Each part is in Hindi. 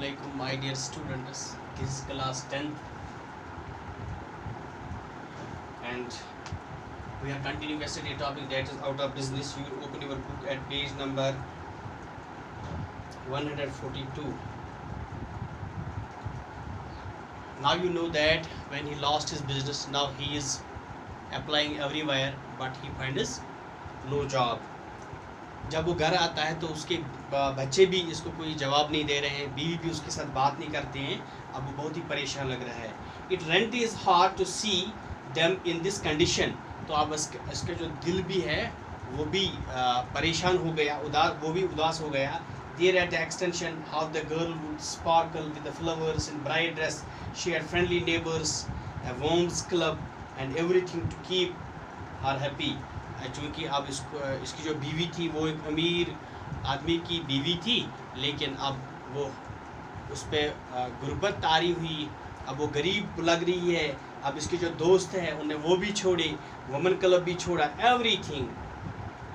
Assalamualaikum my dear students. This is class 10th and we are continuing yesterday topic that is out of business. You will open your book at page number 142. Now you know that when he lost his business, now he is applying everywhere but he finds no job. जब वो घर आता है तो उसके बच्चे भी इसको कोई जवाब नहीं दे रहे हैं, बीवी भी उसके साथ बात नहीं करते हैं. अब वो बहुत ही परेशान लग रहा है. It rent is hard to see them in this condition. तो अब इसका जो दिल भी है वो भी परेशान हो गया, वो भी उदास हो गया. There at the extension, how the girl would sparkle with the flowers in bright dress. She had friendly neighbors, a warms club, and everything to keep her happy. चूँकि अब इसकी जो बीवी थी वो एक अमीर आदमी की बीवी थी, लेकिन अब वो उस पर गुर्बत तारी हुई. अब वो गरीब लग रही है. अब इसके जो दोस्त हैं उन्हें वो भी छोड़े, वुमेन क्लब भी छोड़ा, एवरीथिंग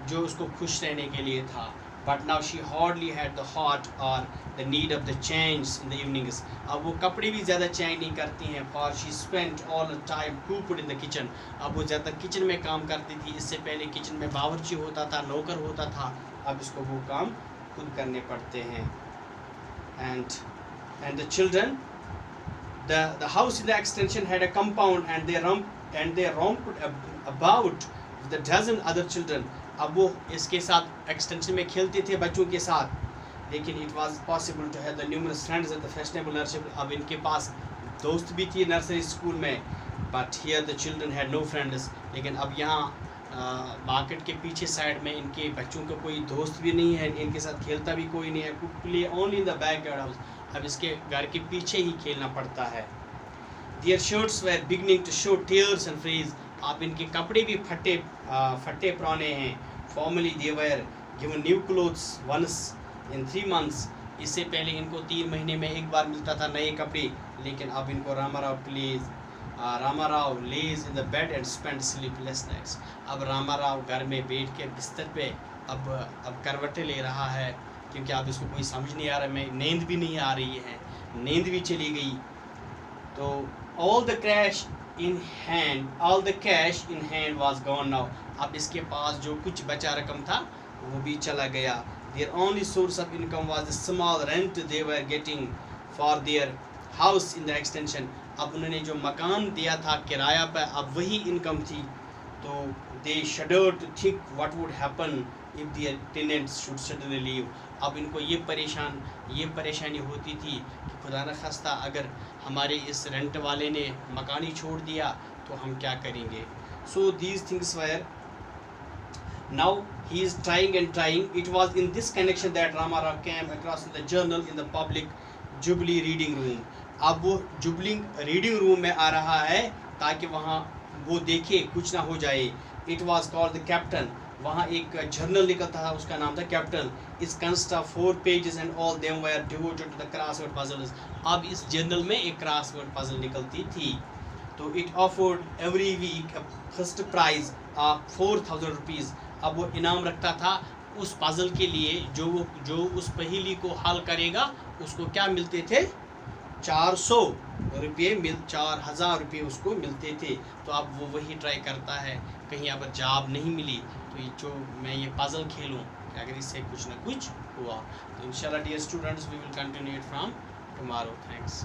जो उसको खुश रहने के लिए था. But now she hardly had the heart or the need of the change in the evenings. अब वो कपड़े भी ज़्यादा चेंज नहीं करती हैं. For she spent all the time cooped in the kitchen. अब वो ज़्यादा किचन में काम करती थी. इससे पहले किचन में बावर्ची होता था, नौकर होता था. अब इसको वो काम खुद करने पड़ते हैं. And the children, the house in the extension had a compound and they romped about with a dozen other children. अब वो इसके साथ एक्सटेंशन में खेलते थे बच्चों के साथ, लेकिन it was possible to have the numerous friends at the fashionable nursery. अब इनके पास दोस्त भी थी नर्सरी स्कूल में, but here the children had no friends. लेकिन अब यहाँ मार्केट के पीछे साइड में इनके बच्चों का कोई दोस्त भी नहीं है, इनके साथ खेलता भी कोई नहीं है. Could play only in the backyard house. अब इसके घर के पीछे ही खेलना पड़ता है. Their shirts were beginning to show tears and frays. आप इनके कपड़े भी फटे पुराने हैं. Formerly they were given new clothes once in 3 months. इससे पहले इनको 3 महीने में एक बार मिलता था नए कपड़े, लेकिन अब इनको Ramarao lays in the bed and spend sleepless nights. अब रामाराव घर में बैठ के बिस्तर पे अब करवटें ले रहा है, क्योंकि अब इसको कोई समझ नहीं आ रहा. मैं नींद भी नहीं आ रही है, नींद भी चली गई. तो all the cash in hand was gone now. अब इसके पास जो कुछ बचा रकम था वो भी चला गया. Their only source of income was the small rent they were getting for their house in the extension. अब उन्होंने जो मकान दिया था किराया पर, अब वही इनकम थी. तो they shuddered to think what would happen if their tenants should suddenly leave. अब इनको ये परेशानी होती थी कि खुदा न खास्ता अगर हमारे इस रेंट वाले ने मकान ही छोड़ दिया तो हम क्या करेंगे. So these things were. Now he is trying. It was in this connection that Ramarao came across the journal in the public Jubilee reading room. अब वो जुबली रीडिंग रूम में आ रहा है ताकि वहाँ वो देखे कुछ ना हो जाए. It was called the Captain. वहाँ एक जर्नल निकलता था, उसका नाम था कैप्टन. इस कंस्ट of 4 pages and all them were devoted to the crossword puzzles. अब इस जर्नल में एक क्रॉसवर्ड पजल निकलती थी. तो it offered every week first prize of 4000 rupees. अब वो इनाम रखता था उस पजल के लिए जो उस पहेली को हल करेगा उसको क्या मिलते थे, 400 रुपये 4000 रुपये उसको मिलते थे. तो अब वो वही ट्राई करता है, कहीं अगर जॉब नहीं मिली तो ये जो मैं ये पजल खेलूं कि अगर इससे कुछ ना कुछ हुआ. तो इंशाल्लाह dear students we will continue it from tomorrow. Thanks.